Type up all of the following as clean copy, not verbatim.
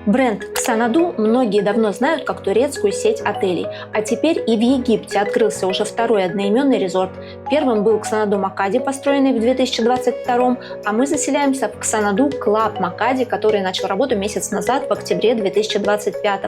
Бренд Xanadu многие давно знают как турецкую сеть отелей, а теперь и в Египте открылся уже второй одноименный резорт. Первым был Xanadu Макади, построенный в 2022, а мы заселяемся в Xanadu Club Макади, который начал работу месяц назад, в октябре 2025.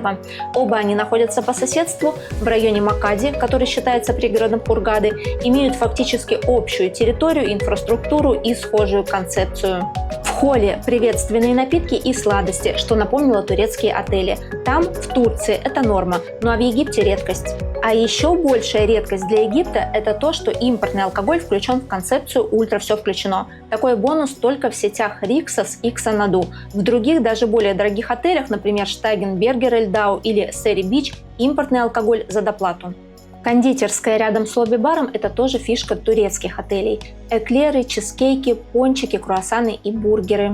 Оба они находятся по соседству в районе Макади, который считается пригородом Хургады, имеют фактически общую территорию, инфраструктуру и схожую концепцию. В холле приветственные напитки и сладости, что напомнило турецкие отели. Там, в Турции, это норма, ну а в Египте редкость. А еще большая редкость для Египта – это то, что импортный алкоголь включен в концепцию «Ультра все включено». Такой бонус только в сетях Rixos и Xanadu. В других, даже более дорогих отелях, например, Штаген Бергер Эльдау или Сэри Бич, импортный алкоголь за доплату. Кондитерская рядом с лобби-баром – это тоже фишка турецких отелей. Эклеры, чизкейки, пончики, круассаны и бургеры.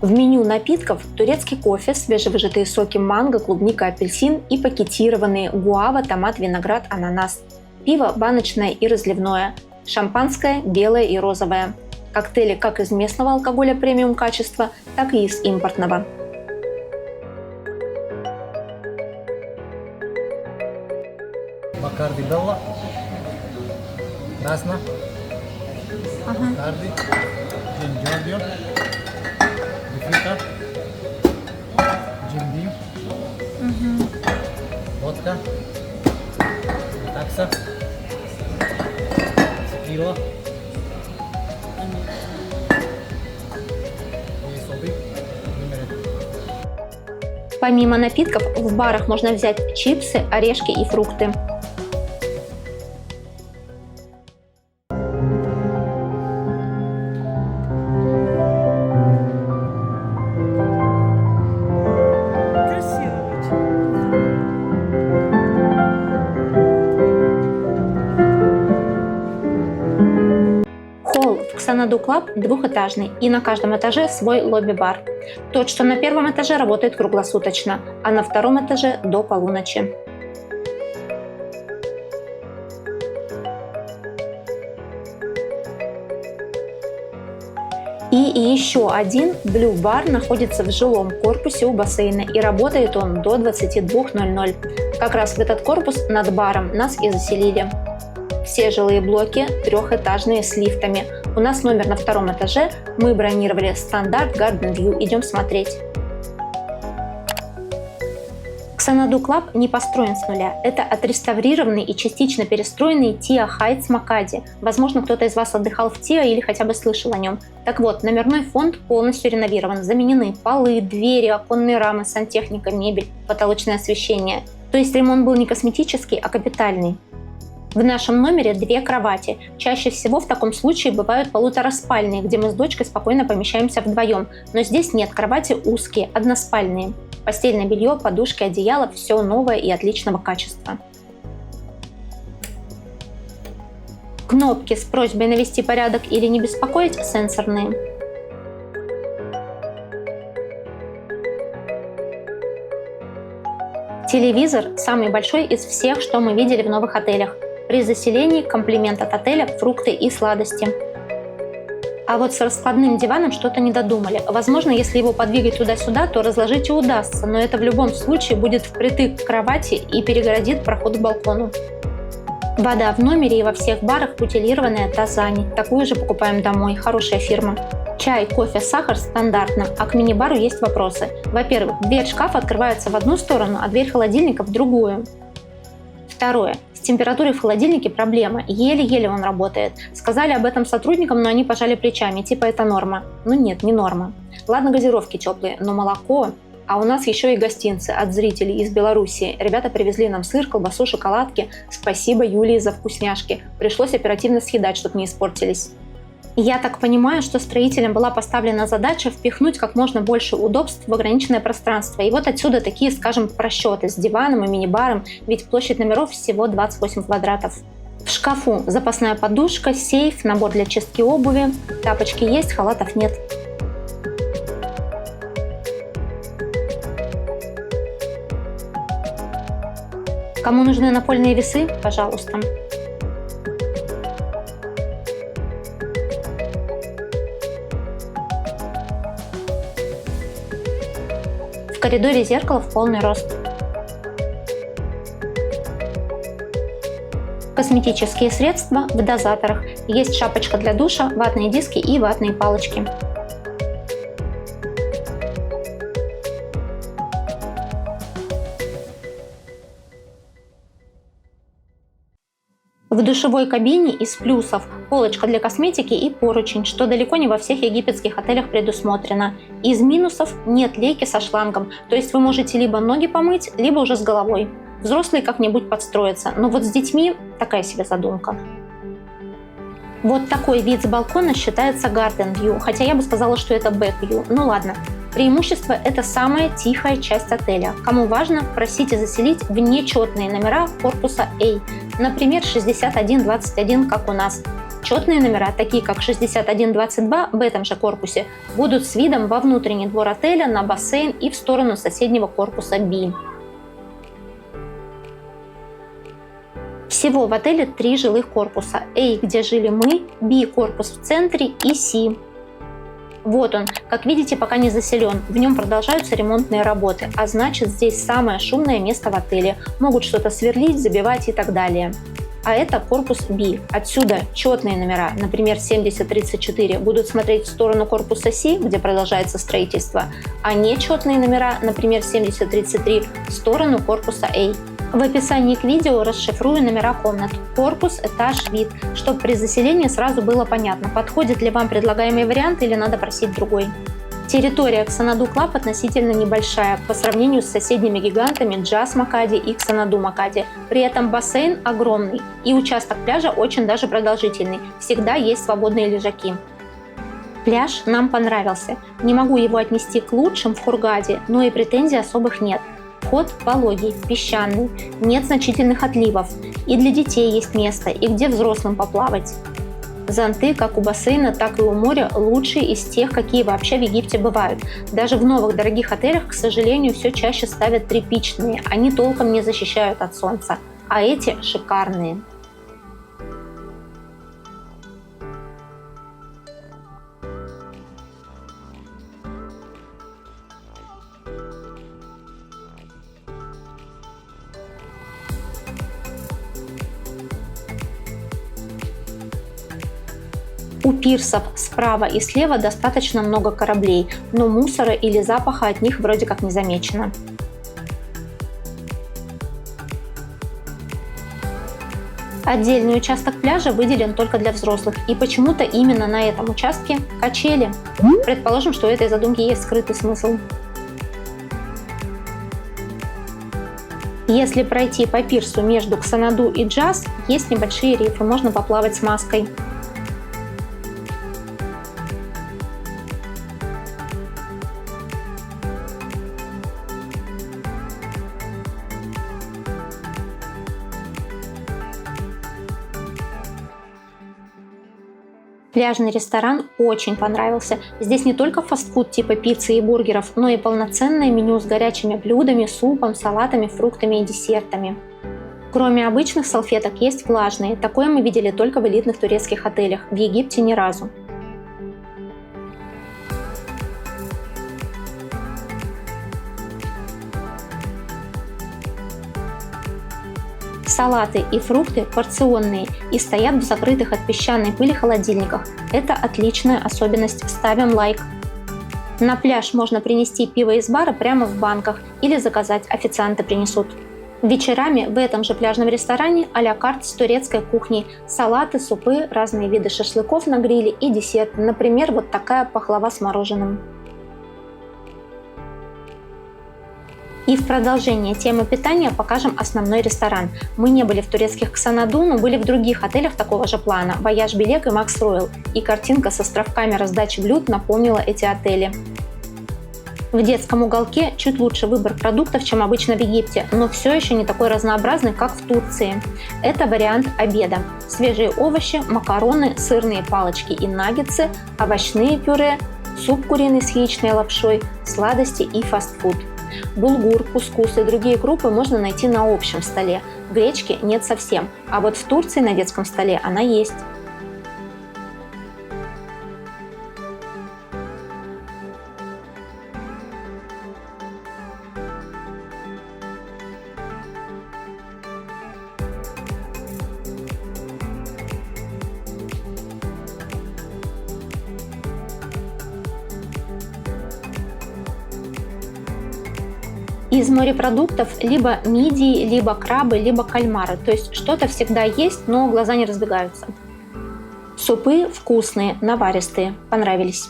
В меню напитков турецкий кофе, свежевыжатые соки манго, клубника, апельсин и пакетированные гуава, томат, виноград, ананас. Пиво баночное и разливное. Шампанское белое и розовое. Коктейли как из местного алкоголя премиум качества, так и из импортного. Бакарди Белла, Красна, Карди, Джин Джорджио, Бифрита, Джин Бим, водка, такса, Секиро и соби. Помимо напитков, в барах можно взять чипсы, орешки и фрукты. Холл в Xanadu Club двухэтажный, и на каждом этаже свой лобби-бар. Тот, что на первом этаже, работает круглосуточно, а на втором этаже до полуночи. И еще один Blue Bar находится в жилом корпусе у бассейна, и работает он до 22:00. Как раз в этот корпус над баром нас и заселили. Все жилые блоки трехэтажные с лифтами. У нас номер на втором этаже, мы бронировали стандарт Garden View, идем смотреть. Xanadu Club не построен с нуля. Это отреставрированный и частично перестроенный Tia Heights Макади. Возможно, кто-то из вас отдыхал в Tia или хотя бы слышал о нем. Так вот, номерной фонд полностью реновирован. Заменены полы, двери, оконные рамы, сантехника, мебель, потолочное освещение. То есть ремонт был не косметический, а капитальный. В нашем номере 2 кровати. Чаще всего в таком случае бывают полутораспальные, где мы с дочкой спокойно помещаемся вдвоем. Но здесь нет, кровати узкие, односпальные. Постельное белье, подушки, одеяло – все новое и отличного качества. Кнопки с просьбой навести порядок или не беспокоить сенсорные. Телевизор самый большой из всех, что мы видели в новых отелях. При заселении комплимент от отеля – фрукты и сладости. А вот с раскладным диваном что-то не додумали. Возможно, если его подвигать туда-сюда, то разложить и удастся, но это в любом случае будет впритык к кровати и перегородит проход к балкону. Вода в номере и во всех барах бутилированная Тазани. Такую же покупаем домой, хорошая фирма. Чай, кофе, сахар стандартно, а к мини-бару есть вопросы. Во-первых, дверь шкафа открывается в одну сторону, а дверь холодильника в другую. Второе. С температурой в холодильнике проблема. Еле-еле он работает. Сказали об этом сотрудникам, но они пожали плечами. Типа это норма. Ну нет, не норма. Ладно, газировки теплые, но молоко. А у нас еще и гостинцы от зрителей из Беларуси. Ребята привезли нам сыр, колбасу, шоколадки. Спасибо Юлии за вкусняшки. Пришлось оперативно съедать, чтобы не испортились. Я так понимаю, что строителям была поставлена задача впихнуть как можно больше удобств в ограниченное пространство. И вот отсюда такие, скажем, просчеты с диваном и мини-баром, ведь площадь номеров всего 28 квадратов. В шкафу запасная подушка, сейф, набор для чистки обуви. Тапочки есть, халатов нет. Кому нужны напольные весы, пожалуйста. коридоре зеркало в полный рост. Косметические средства в дозаторах. Есть шапочка для душа, ватные диски и ватные палочки. В душевой кабине из плюсов полочка для косметики и поручень, что далеко не во всех египетских отелях предусмотрено. Из минусов нет лейки со шлангом, то есть вы можете либо ноги помыть, либо уже с головой. Взрослые как-нибудь подстроятся, но вот с детьми такая себе задумка. Вот такой вид с балкона считается Garden View, хотя я бы сказала, что это Back View. Ну ладно. Преимущество – это самая тихая часть отеля. Кому важно, просите заселить в нечетные номера корпуса A, например, 6121, как у нас. Четные номера, такие как 6122 в этом же корпусе, будут с видом во внутренний двор отеля, на бассейн и в сторону соседнего корпуса B. Всего в отеле 3 жилых корпуса. A, где жили мы, B, корпус в центре и C. Вот он, как видите, пока не заселен. В нем продолжаются ремонтные работы, а значит, здесь самое шумное место в отеле. Могут что-то сверлить, забивать и так далее. А это корпус B. Отсюда четные номера, например, 7034, будут смотреть в сторону корпуса C, где продолжается строительство, а нечетные номера, например, 7033, в сторону корпуса A. В описании к видео расшифрую номера комнат. Корпус, этаж, вид, чтобы при заселении сразу было понятно, подходит ли вам предлагаемый вариант или надо просить другой. Территория Xanadu Club относительно небольшая по сравнению с соседними гигантами Jazz Макади и Xanadu Макади. При этом бассейн огромный и участок пляжа очень даже продолжительный. Всегда есть свободные лежаки. Пляж нам понравился. Не могу его отнести к лучшим в Хургаде, но и претензий особых нет. Вход пологий, песчаный, нет значительных отливов. И для детей есть место, и где взрослым поплавать. Зонты, как у бассейна, так и у моря, лучшие из тех, какие вообще в Египте бывают. Даже в новых дорогих отелях, к сожалению, все чаще ставят тряпичные. Они толком не защищают от солнца. А эти шикарные. У пирсов справа и слева достаточно много кораблей, но мусора или запаха от них вроде как не замечено. Отдельный участок пляжа выделен только для взрослых, и почему-то именно на этом участке качели. Предположим, что у этой задумки есть скрытый смысл. Если пройти по пирсу между Xanadu и Jazz, есть небольшие рифы, можно поплавать с маской. Пляжный ресторан очень понравился. Здесь не только фастфуд типа пиццы и бургеров, но и полноценное меню с горячими блюдами, супом, салатами, фруктами и десертами. Кроме обычных салфеток есть влажные. Такое мы видели только в элитных турецких отелях. В Египте ни разу. Салаты и фрукты порционные и стоят в закрытых от песчаной пыли холодильниках. Это отличная особенность, ставим лайк. На пляж можно принести пиво из бара прямо в банках или заказать, официанты принесут. Вечерами в этом же пляжном ресторане а-ля карт с турецкой кухней. Салаты, супы, разные виды шашлыков на гриле и десерт. Например, вот такая пахлава с мороженым. И в продолжение темы питания покажем основной ресторан. Мы не были в турецких Xanadu, но были в других отелях такого же плана – Voyage Belek и Max Royal. И картинка с островками раздачи блюд напомнила эти отели. В детском уголке чуть лучше выбор продуктов, чем обычно в Египте, но все еще не такой разнообразный, как в Турции. Это вариант обеда. Свежие овощи, макароны, сырные палочки и наггетсы, овощные пюре, суп куриный с яичной лапшой, сладости и фастфуд. Булгур, кускус и другие крупы можно найти на общем столе. Гречки нет совсем, а вот в Турции на детском столе она есть. Из морепродуктов либо мидии, либо крабы, либо кальмары. То есть что-то всегда есть, но глаза не разбегаются. Супы вкусные, наваристые, понравились.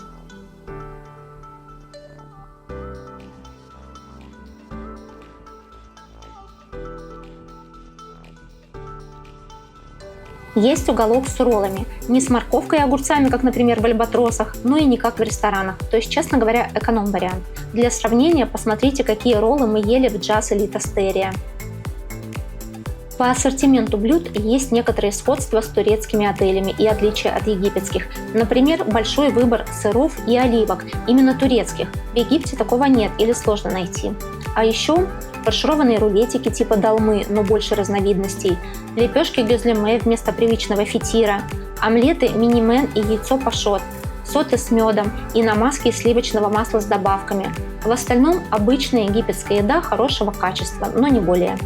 Есть уголок с роллами. Не с морковкой и огурцами, как, например, в альбатросах, но и не как в ресторанах. То есть, честно говоря, эконом-вариант. Для сравнения посмотрите, какие роллы мы ели в Джаз Элит Астерия. По ассортименту блюд есть некоторые сходства с турецкими отелями и отличия от египетских. Например, большой выбор сыров и оливок, именно турецких. В Египте такого нет или сложно найти. А еще фаршированные рулетики типа долмы, но больше разновидностей, лепешки гюзлеме вместо привычного фетира, омлеты минимен и яйцо пашот, соты с медом и намазки из сливочного масла с добавками. В остальном обычная египетская еда хорошего качества, но не более.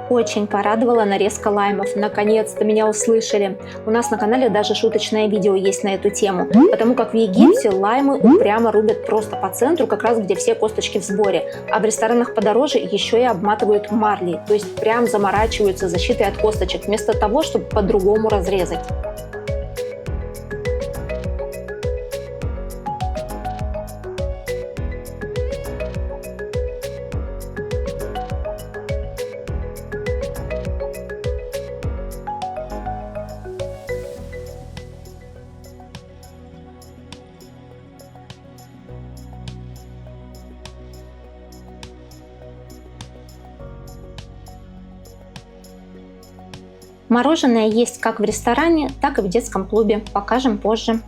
Очень порадовала нарезка лаймов. Наконец-то меня услышали. У нас на канале даже шуточное видео есть на эту тему. Потому как в Египте лаймы упрямо рубят просто по центру, как раз где все косточки в сборе. А в ресторанах подороже еще и обматывают марлей. То есть прям заморачиваются защитой от косточек, вместо того, чтобы по-другому разрезать. Мороженое есть как в ресторане, так и в детском клубе. Покажем позже.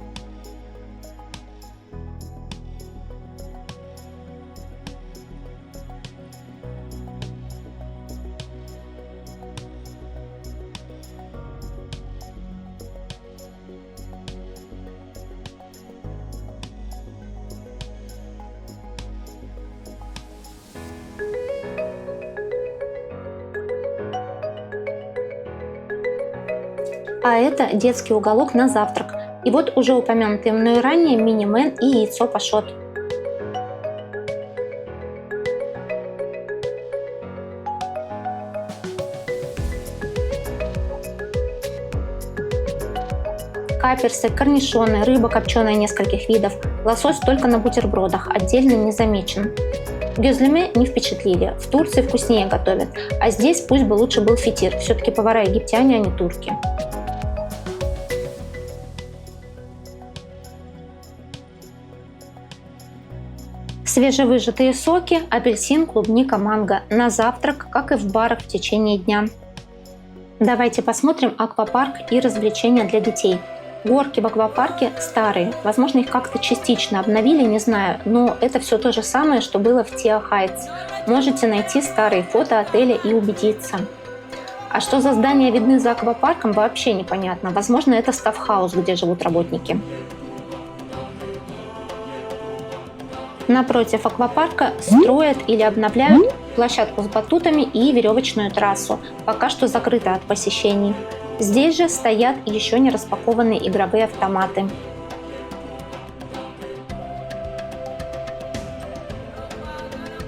А это детский уголок на завтрак. И вот уже упомянутые мной ранее минимен и яйцо пашот. Каперсы, корнишоны, рыба копченая нескольких видов, лосось только на бутербродах, отдельно не замечен. Гюзлеме не впечатлили, в Турции вкуснее готовят, а здесь пусть бы лучше был фетир, все-таки повара египтяне, а не турки. Свежевыжатые соки, апельсин, клубника, манго на завтрак, как и в барах в течение дня. Давайте посмотрим аквапарк и развлечения для детей. Горки в аквапарке старые, возможно, их как-то частично обновили, не знаю, но это все то же самое, что было в Тиа Хайтс. Можете найти старые фото отеля и убедиться. А что за здания видны за аквапарком, вообще непонятно. Возможно, это стафхаус, где живут работники. Напротив аквапарка строят или обновляют площадку с батутами и веревочную трассу, пока что закрыта от посещений. Здесь же стоят еще не распакованные игровые автоматы.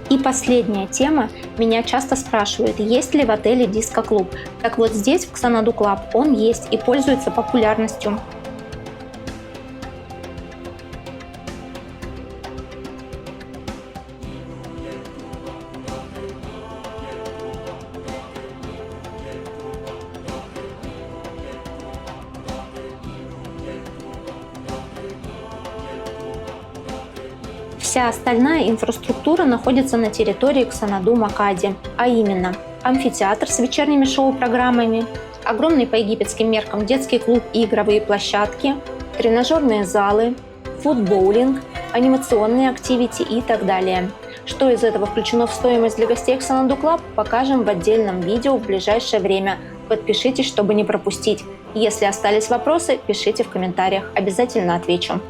И последняя тема. Меня часто спрашивают, есть ли в отеле диско-клуб. Так вот здесь, в Xanadu Club, он есть и пользуется популярностью. Вся остальная инфраструктура находится на территории Xanadu Макади, а именно амфитеатр с вечерними шоу-программами, огромный по египетским меркам детский клуб и игровые площадки, тренажерные залы, футбоулинг, анимационные активити и так далее. Что из этого включено в стоимость для гостей Xanadu Club, покажем в отдельном видео в ближайшее время. Подпишитесь, чтобы не пропустить. Если остались вопросы, пишите в комментариях, обязательно отвечу.